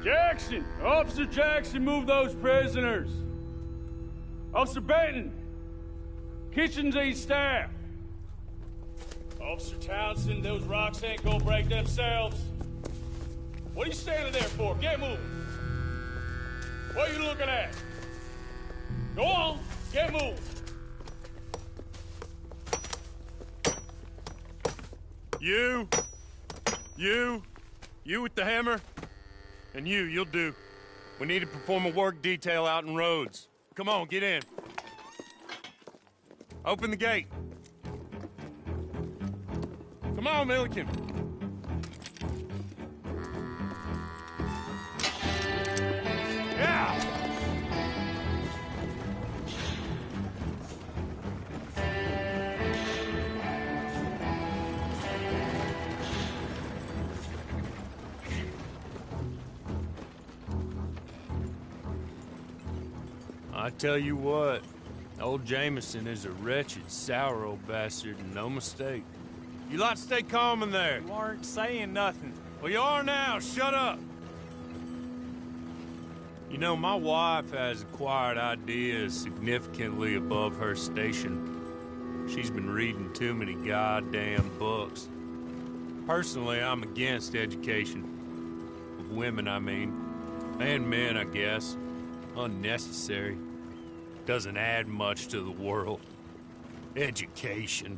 Jackson! Officer Jackson, move those prisoners! Officer Benton! Kitchens ain't staff! Officer Townsend, those rocks ain't gonna break themselves. What are you standing there for? Get moving! What are you looking at? Go on, get moving! You with the hammer? And you'll do. We need to perform a work detail out in Rhodes. Come on, get in. Open the gate. Come on, Milliken. Yeah! I tell you what, old Jameson is a wretched, sour old bastard, and no mistake. You lot stay calm in there. You aren't saying nothing. Well, you are now. Shut up. You know, my wife has acquired ideas significantly above her station. She's been reading too many goddamn books. Personally, I'm against education. Of women, I mean. And men, I guess. Unnecessary. Doesn't add much to the world. Education.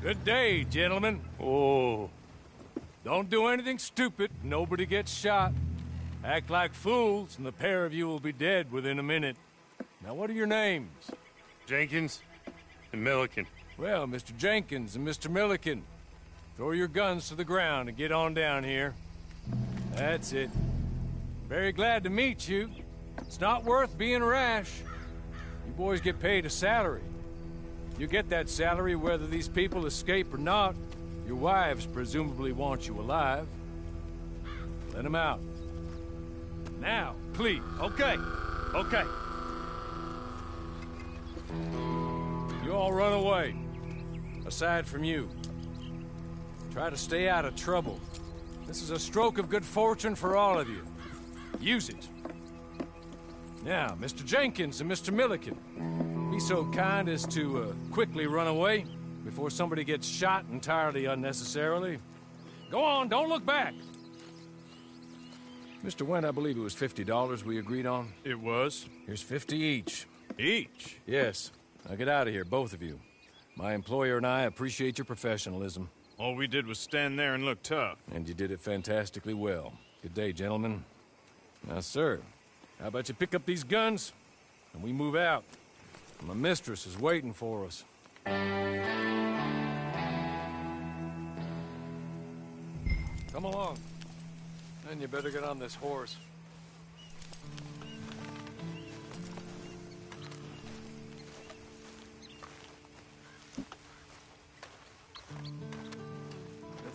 Good day, gentlemen. Oh. Don't do anything stupid. Nobody gets shot. Act like fools, and the pair of you will be dead within a minute. Now, what are your names? Jenkins and Milliken. Well, Mr. Jenkins and Mr. Milliken, throw your guns to the ground and get on down here. That's it. Very glad to meet you. It's not worth being rash. You boys get paid a salary. You get that salary whether these people escape or not. Your wives presumably want you alive. Let them out. Now, please. Okay. Okay. You all run away. Aside from you. Try to stay out of trouble. This is a stroke of good fortune for all of you. Use it. Now, Mr. Jenkins and Mr. Milliken, be so kind as to quickly run away before somebody gets shot entirely unnecessarily. Go on, don't look back. Mr. Wendt, I believe it was $50 we agreed on. It was. Here's 50 each. Each? Yes. Now get out of here, both of you. My employer and I appreciate your professionalism. All we did was stand there and look tough. And you did it fantastically well. Good day, gentlemen. Now, sir, how about you pick up these guns, and we move out? My mistress is waiting for us. Come along. Then you better get on this horse.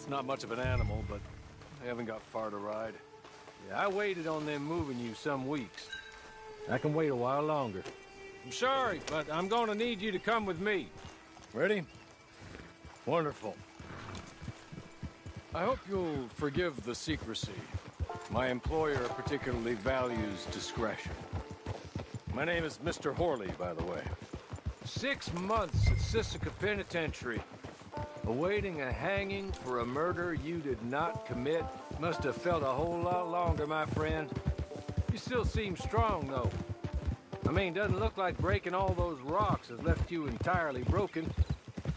It's not much of an animal, but they haven't got far to ride. Yeah, I waited on them moving you some weeks. I can wait a while longer. I'm sorry, but I'm gonna need you to come with me. Ready? Wonderful. I hope you'll forgive the secrecy. My employer particularly values discretion. My name is Mr. Horley, by the way. 6 months at Sisika Penitentiary, awaiting a hanging for a murder you did not commit. Must have felt a whole lot longer, my friend. You still seem strong, though. I mean, doesn't look like breaking all those rocks has left you entirely broken,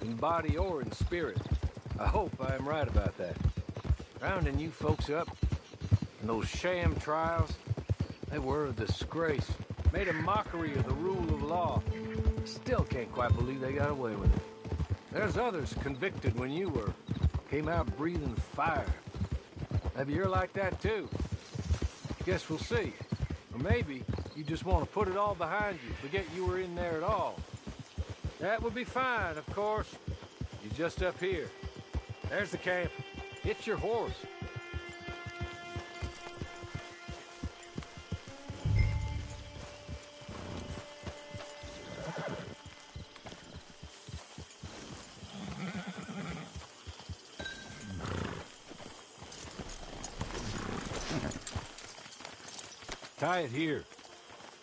in body or in spirit. I hope I am right about that. Rounding you folks up, and those sham trials, they were a disgrace. Made a mockery of the rule of law. Still can't quite believe they got away with it. There's others convicted when you were. Came out breathing fire. Maybe you're like that too. Guess we'll see. Or maybe you just want to put it all behind you, forget you were in there at all. That would be fine, of course. You're just up here. There's the camp. Hit your horse. Tie it here.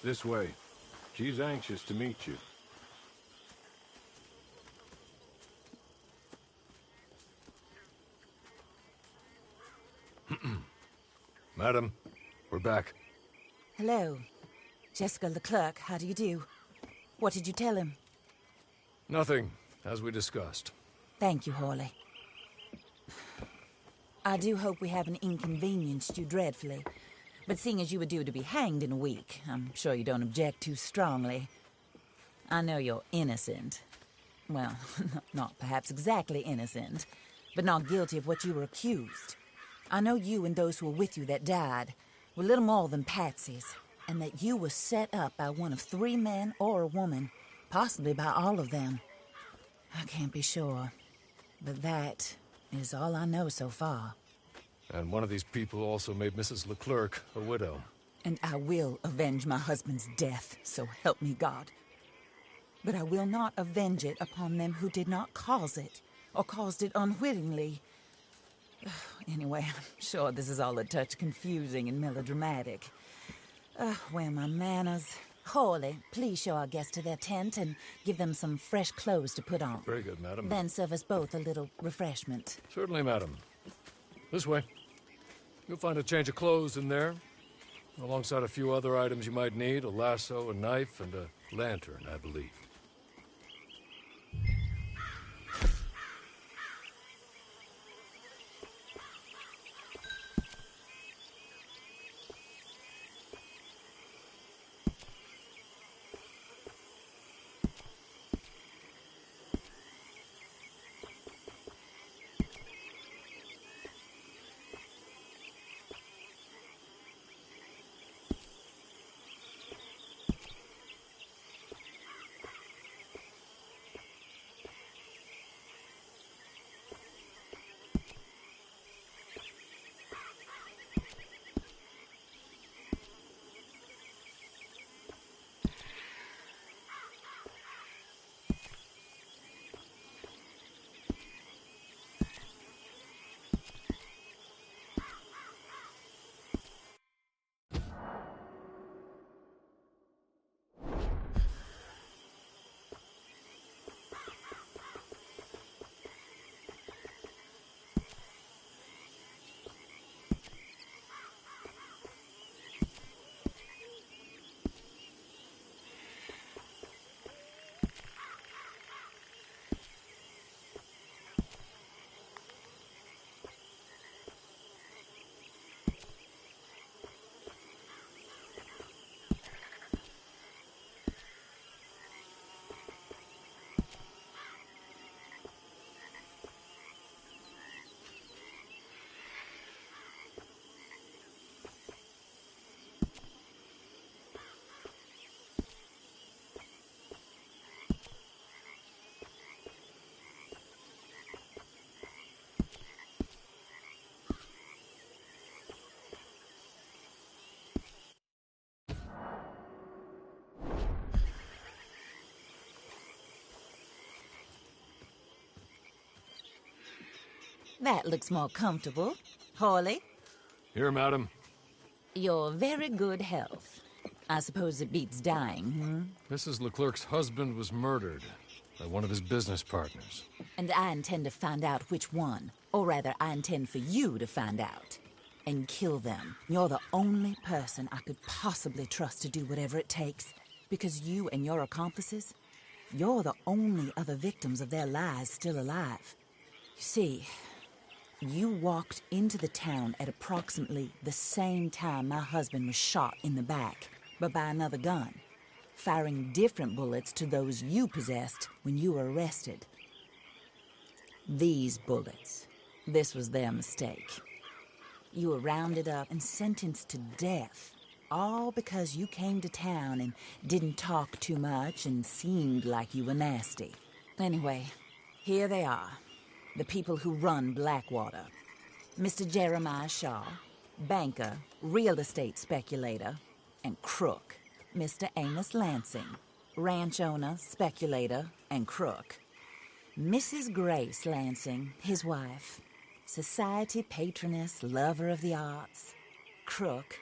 This way. She's anxious to meet you. Madam, we're back. Hello. Jessica Leclerc, how do you do? What did you tell him? Nothing, as we discussed. Thank you, Horley. I do hope we haven't inconvenienced you dreadfully. But seeing as you were due to be hanged in a week, I'm sure you don't object too strongly. I know you're innocent. Well, not perhaps exactly innocent, but not guilty of what you were accused. I know you and those who were with you that died were little more than patsies, and that you were set up by one of 3 men or a woman, possibly by all of them. I can't be sure, but that is all I know so far. And one of these people also made Mrs. Leclerc a widow. And I will avenge my husband's death, so help me God. But I will not avenge it upon them who did not cause it, or caused it unwittingly. Anyway, I'm sure this is all a touch confusing and melodramatic. Where are my manners? Horley, please show our guests to their tent and give them some fresh clothes to put on. Very good, madam. Then serve us both a little refreshment. Certainly, madam. This way. You'll find a change of clothes in there, alongside a few other items you might need, a lasso, a knife, and a lantern, I believe. That looks more comfortable. Hawley, Here, madam. your very good health. I suppose it beats dying, Mrs. Leclerc's husband was murdered by one of his business partners. And I intend to find out which one. Or rather, I intend for you to find out. And kill them. You're the only person I could possibly trust to do whatever it takes. Because you and your accomplices, you're the only other victims of their lies still alive. You see, you walked into the town at approximately the same time my husband was shot in the back, but by another gun, firing different bullets to those you possessed when you were arrested. These bullets, this was their mistake. You were rounded up and sentenced to death, all because you came to town and didn't talk too much and seemed like you were nasty. Anyway, here they are, the people who run Blackwater. Mr. Jeremiah Shaw, banker, real estate speculator, and crook. Mr. Amos Lansing, ranch owner, speculator, and crook. Mrs. Grace Lansing, his wife, society patroness, lover of the arts, crook,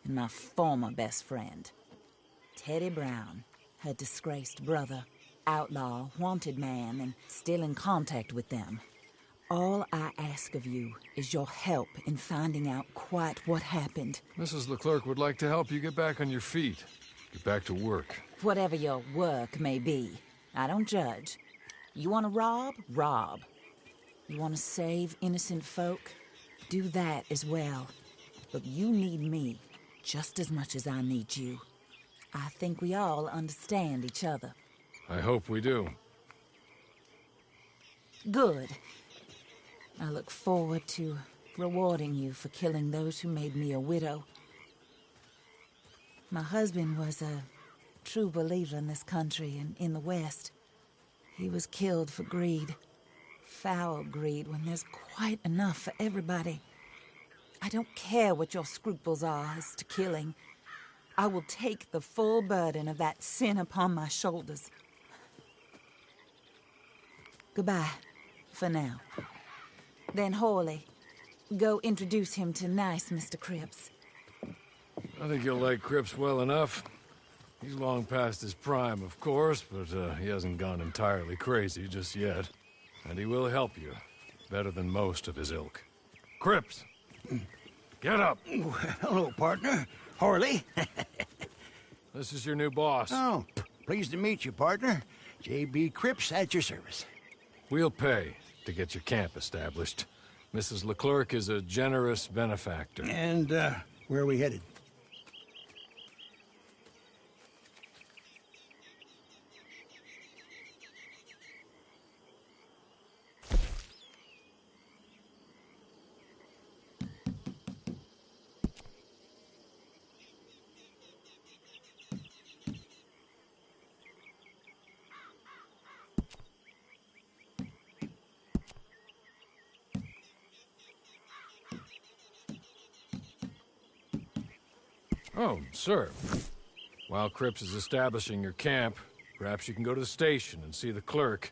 and my former best friend. Teddy Brown, her disgraced brother, outlaw, wanted man, and still in contact with them. All I ask of you is your help in finding out quite what happened. Mrs. Leclerc would like to help you get back on your feet. Get back to work. Whatever your work may be, I don't judge. You want to rob? Rob. You want to save innocent folk? Do that as well. But you need me just as much as I need you. I think we all understand each other. I hope we do. Good. I look forward to rewarding you for killing those who made me a widow. My husband was a true believer in this country and in the West. He was killed for greed. Foul greed when there's quite enough for everybody. I don't care what your scruples are as to killing. I will take the full burden of that sin upon my shoulders. Goodbye, for now. Then Hawley, go introduce him to nice Mr. Cripps. I think you'll like Cripps well enough. He's long past his prime, of course, but he hasn't gone entirely crazy just yet. And he will help you, better than most of his ilk. Cripps! Get up! Hello, partner. Harley. This is your new boss. Oh, pleased to meet you, partner. J.B. Cripps at your service. We'll pay to get your camp established. Mrs. Leclerc is a generous benefactor. And, where are we headed? Oh, sir. While Cripps is establishing your camp, perhaps you can go to the station and see the clerk,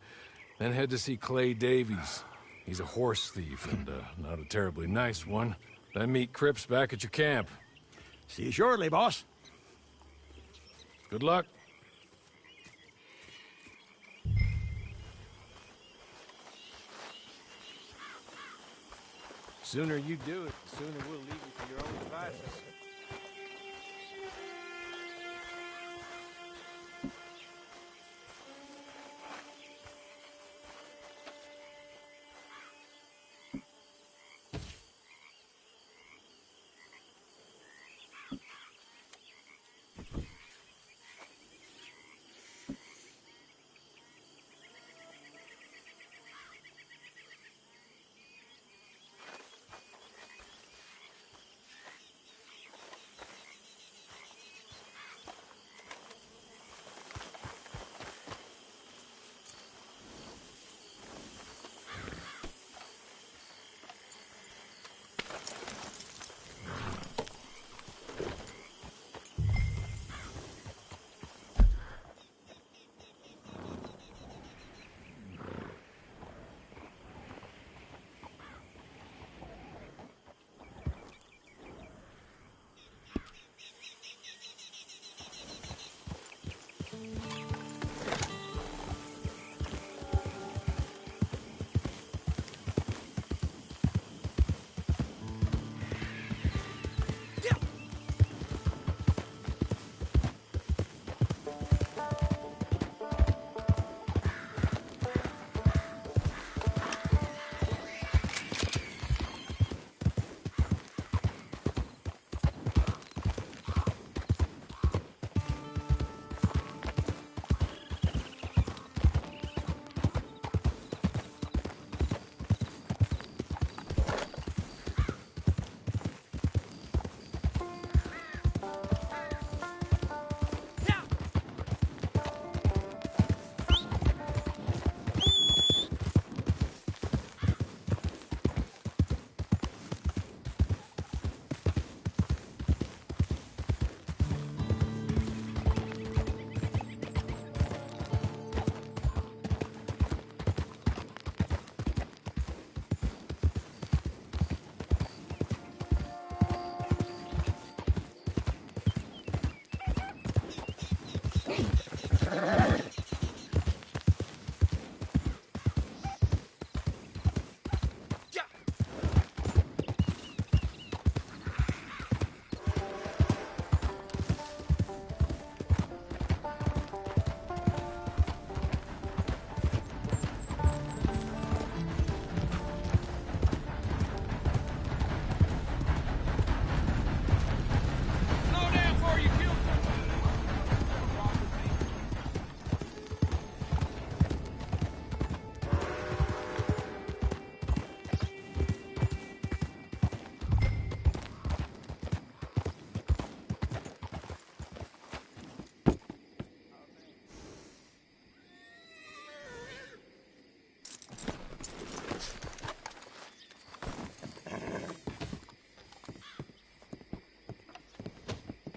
then head to see Clay Davies. He's a horse thief, and not a terribly nice one. Then meet Cripps back at your camp. See you shortly, boss. Good luck. Sooner you do it, the sooner we'll leave you to your own devices.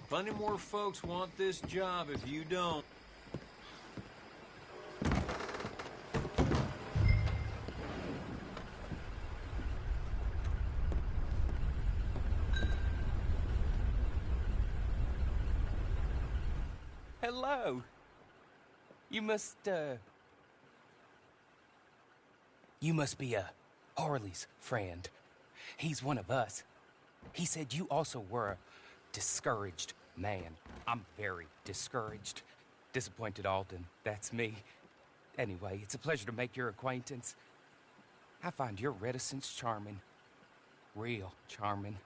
Plenty more folks want this job if you don't. Hello. You must be Harley's friend. He's one of us. He said you also were a discouraged man. I'm very discouraged. Disappointed Alden, that's me. Anyway, it's a pleasure to make your acquaintance. I find your reticence charming. Real charming.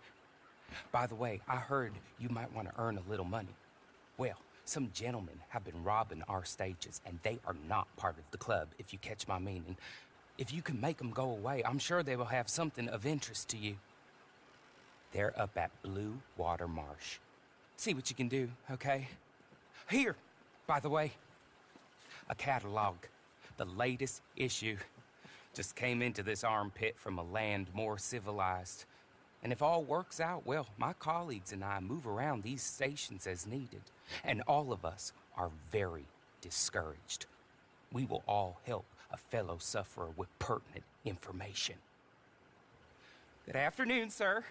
By the way, I heard you might want to earn a little money. Well, some gentlemen have been robbing our stages, and they are not part of the club, if you catch my meaning. If you can make them go away, I'm sure they will have something of interest to you. They're up at Blue Water Marsh. See what you can do, okay? Here, by the way, a catalog. The latest issue. Just came into this armpit from a land more civilized. And if all works out, well, my colleagues and I move around these stations as needed. And all of us are very discouraged. We will all help a fellow sufferer with pertinent information. Good afternoon, sir.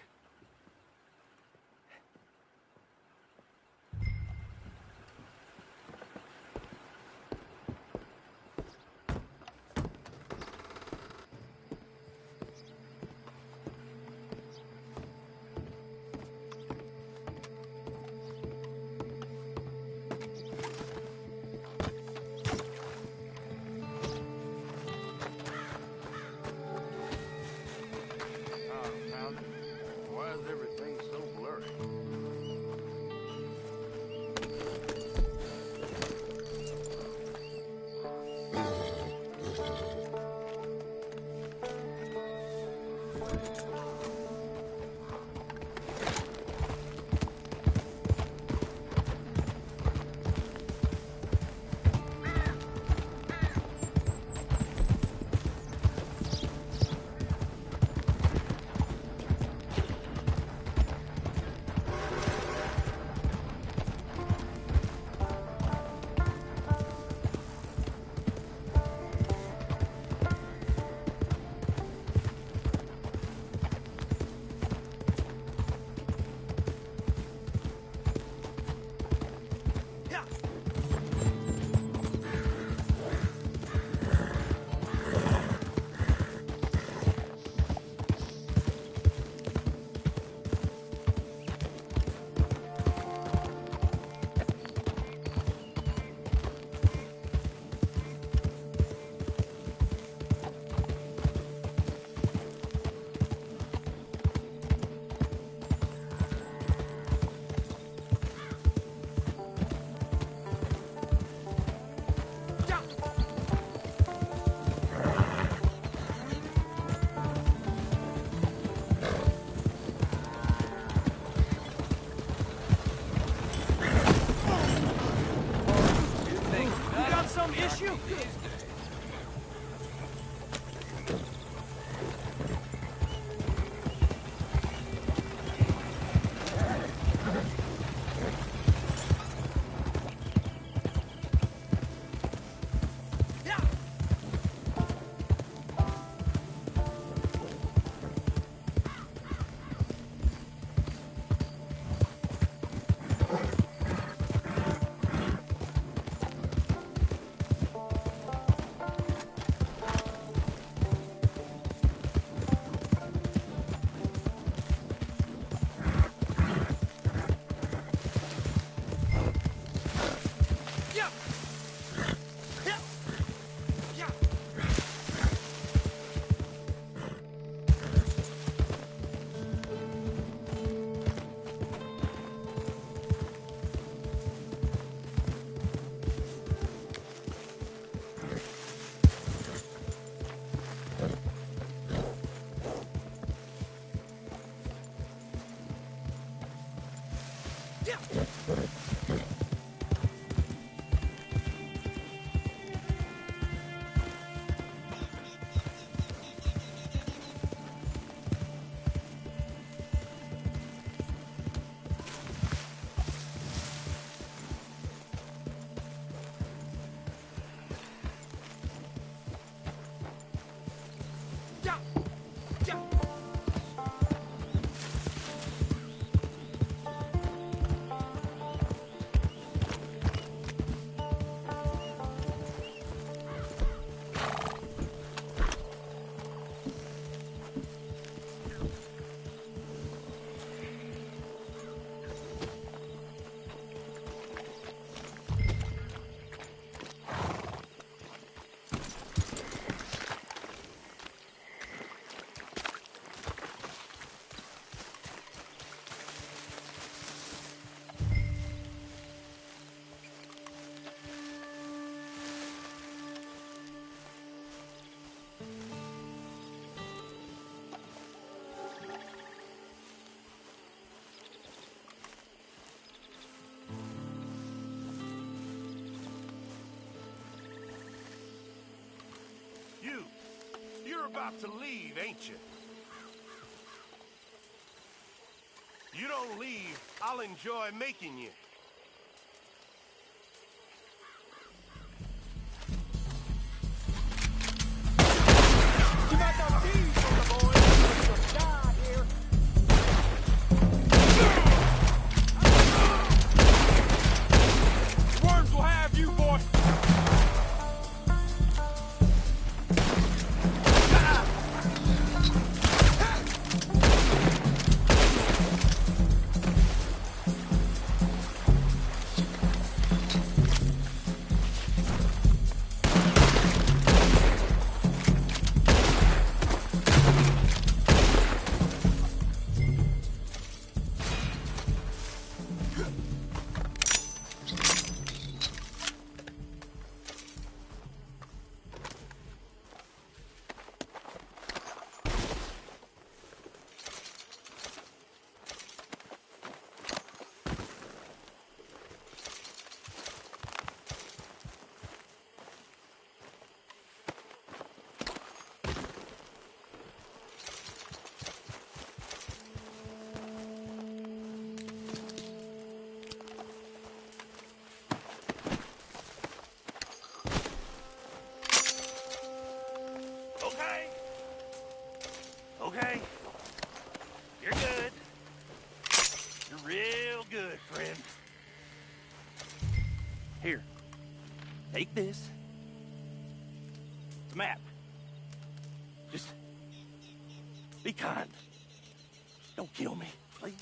Why is everything so blurry? You're about to leave, ain't you? You don't leave, I'll enjoy making you. You got no teeth on the boys. You'll die here. Worms will have you, boy! Okay? You're good. You're real good, friend. Here. Take this. It's a map. Just be kind. Don't kill me, please.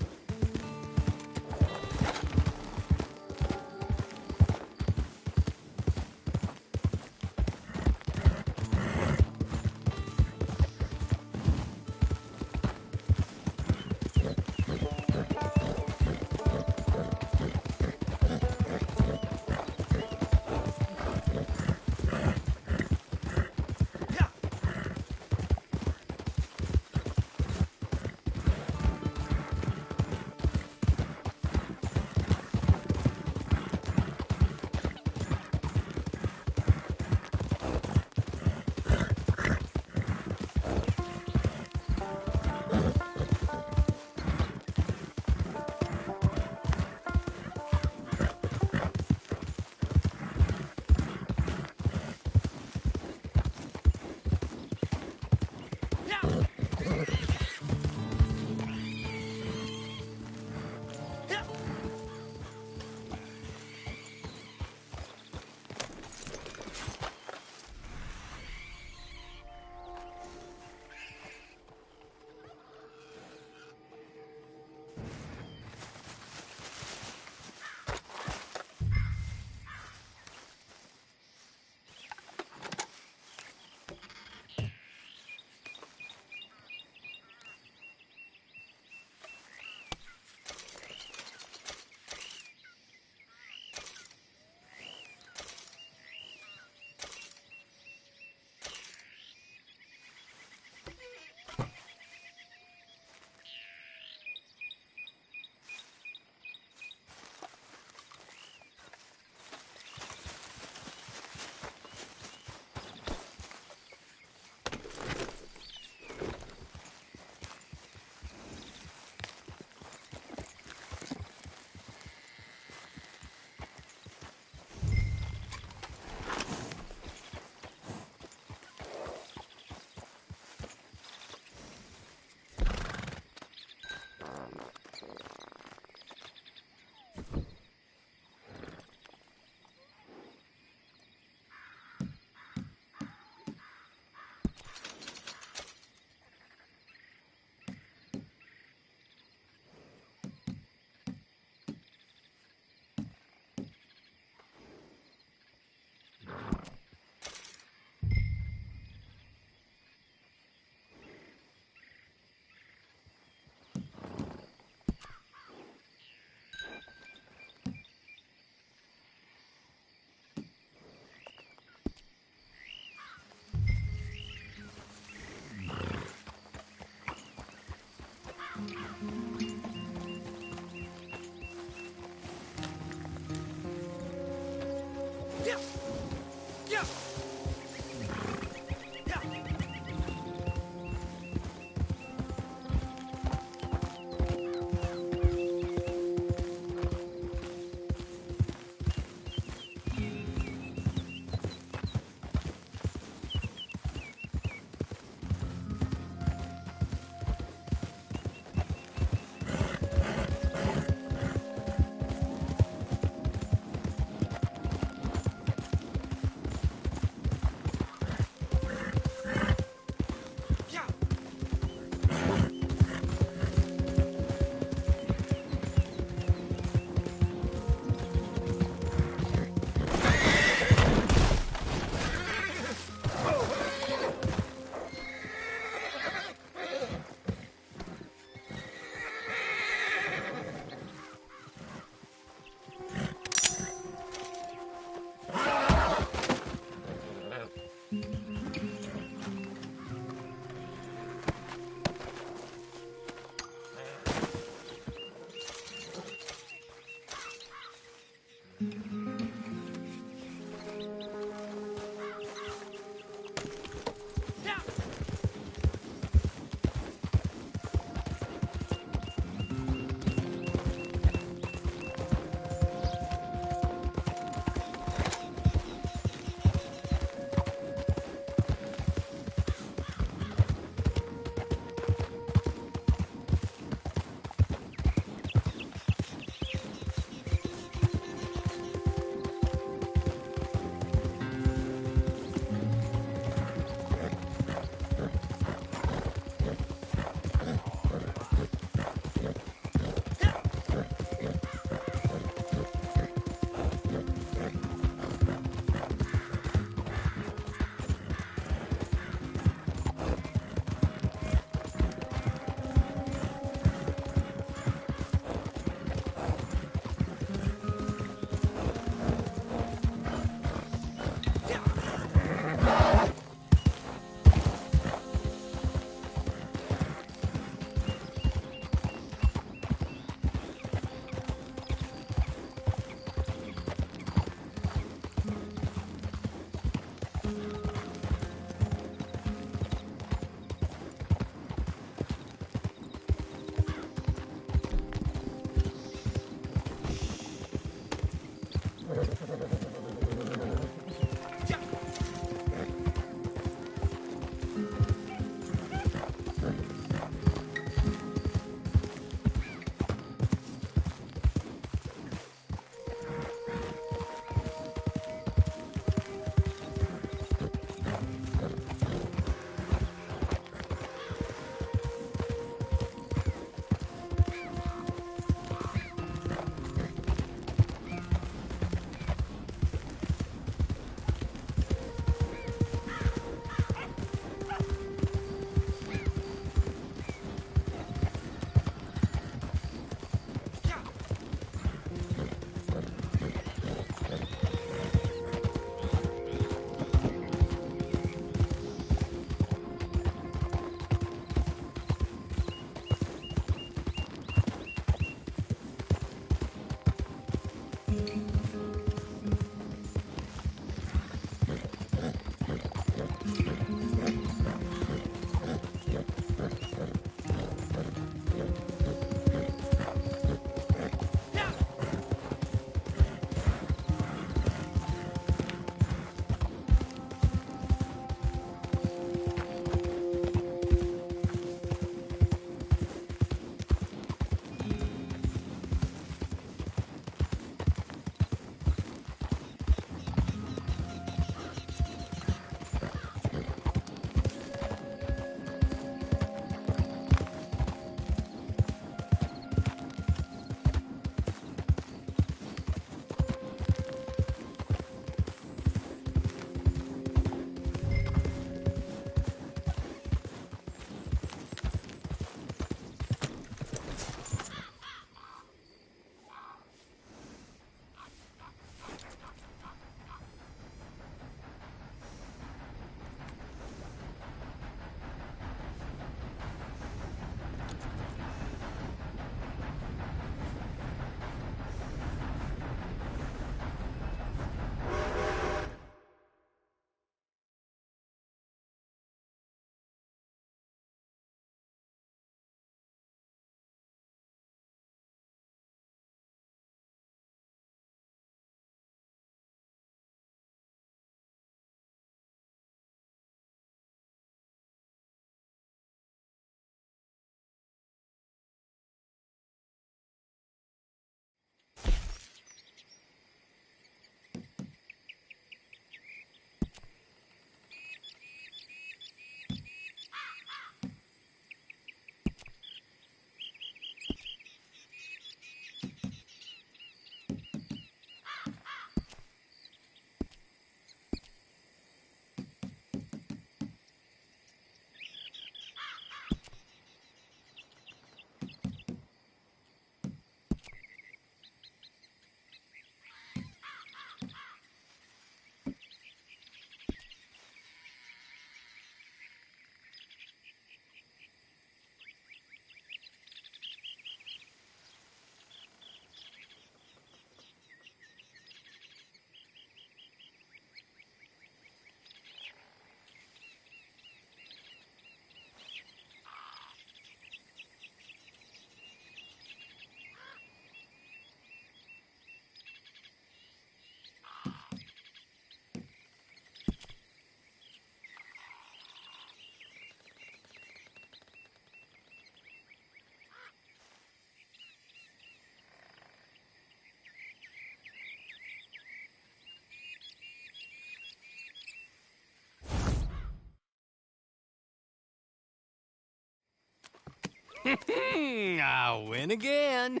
I'll win again.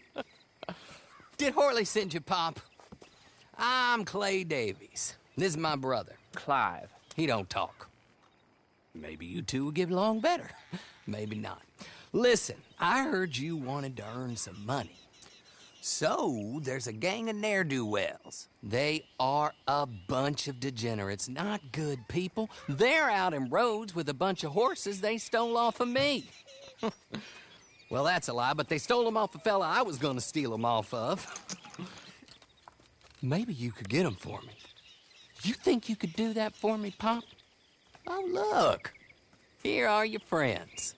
Did Horley send you, Pop? I'm Clay Davies. This is my brother, Clive. He don't talk. Maybe you two will get along better. Maybe not. Listen, I heard you wanted to earn some money. So, there's a gang of ne'er-do-wells. They are a bunch of degenerates, not good people. They're out in roads with a bunch of horses they stole off of me. Well, that's a lie, but they stole them off a fella I was gonna steal them off of. Maybe you could get them for me. You think you could do that for me, Pop? Oh, look. Here are your friends.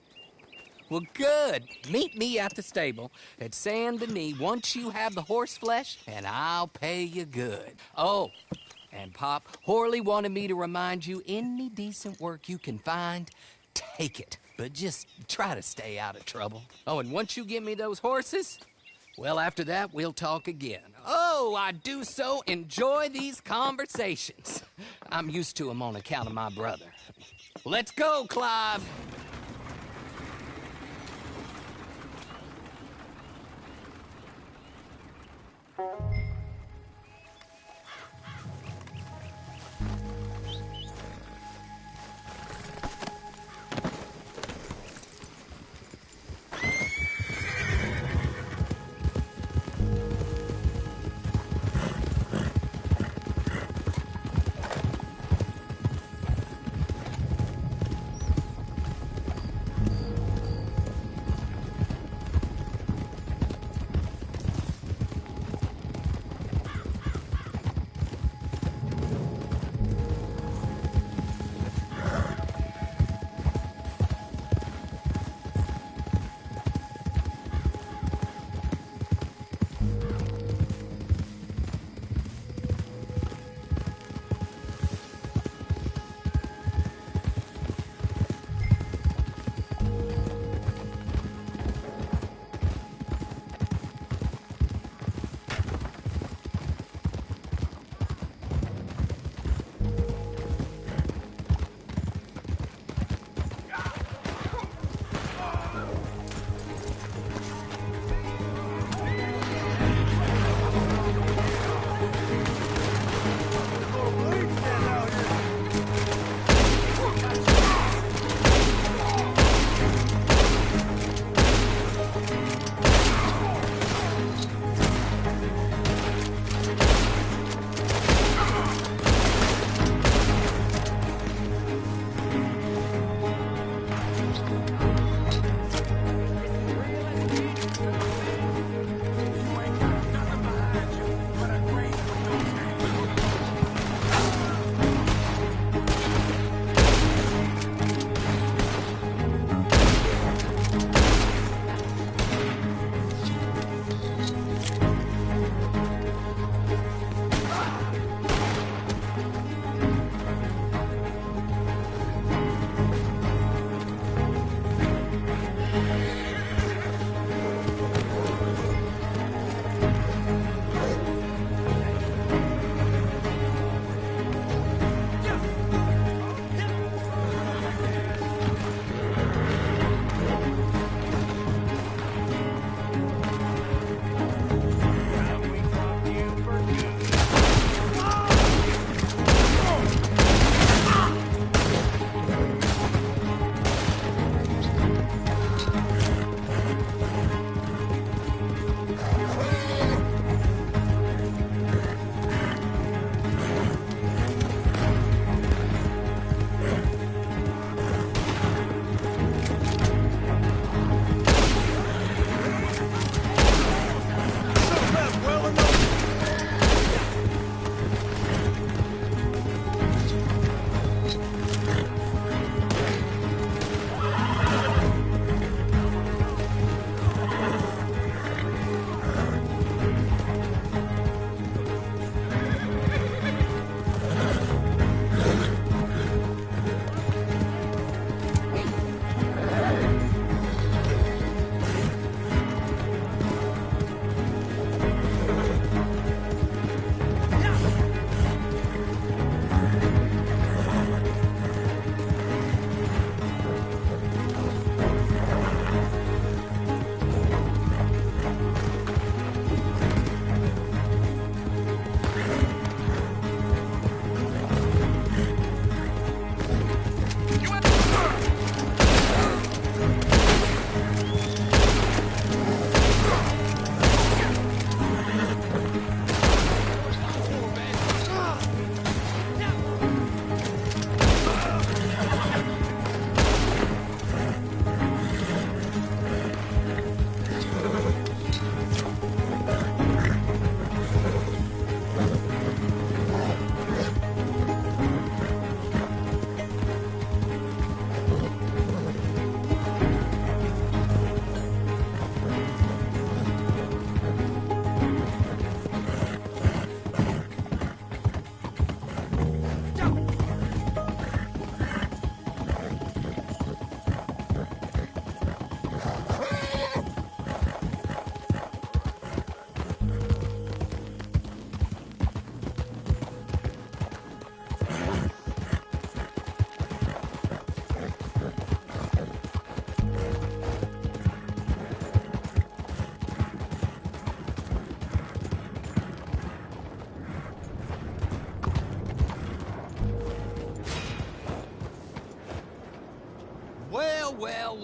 Well, good. Meet me at the stable at Saint Denis once you have the horse flesh, and I'll pay you good. Oh, and Pop, Horley wanted me to remind you, any decent work you can find, take it. But just try to stay out of trouble. Oh, and once you give me those horses, well, after that, we'll talk again. Oh, I do so enjoy these conversations. I'm used to them on account of my brother. Let's go, Clive.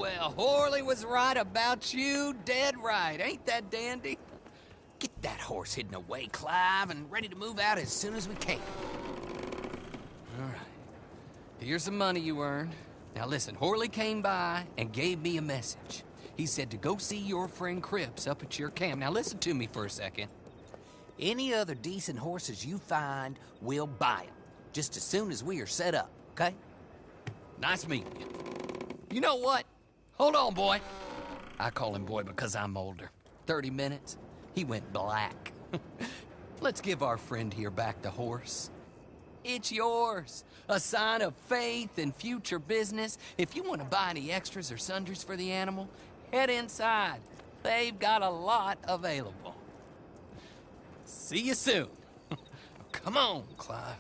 well, Horley was right about you, dead right. Ain't that dandy? Get that horse hidden away, Clive, and ready to move out as soon as we can. All right. Here's the money you earned. Now listen, Horley came by and gave me a message. He said to go see your friend Cripps up at your camp. Now listen to me for a second. Any other decent horses you find, we'll buy them. Just as soon as we are set up, okay? Nice meeting you. You know what? Hold on, boy. I call him boy because I'm older. 30 minutes, he went black. Let's give our friend here back the horse. It's yours. A sign of faith and future business. If you want to buy any extras or sundries for the animal, head inside. They've got a lot available. See you soon. Come on, Clive.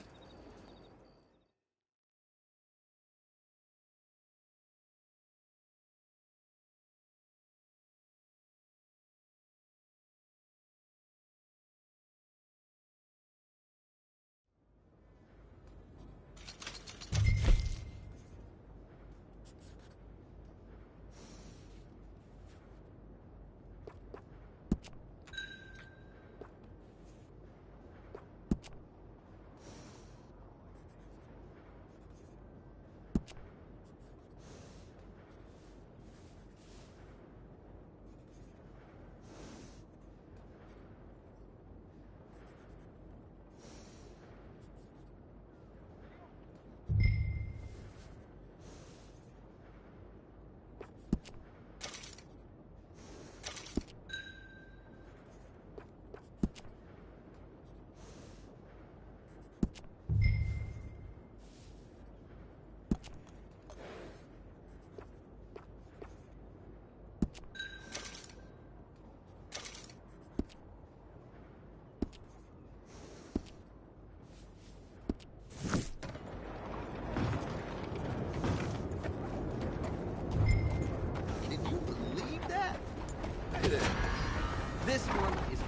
Can you believe that? This one is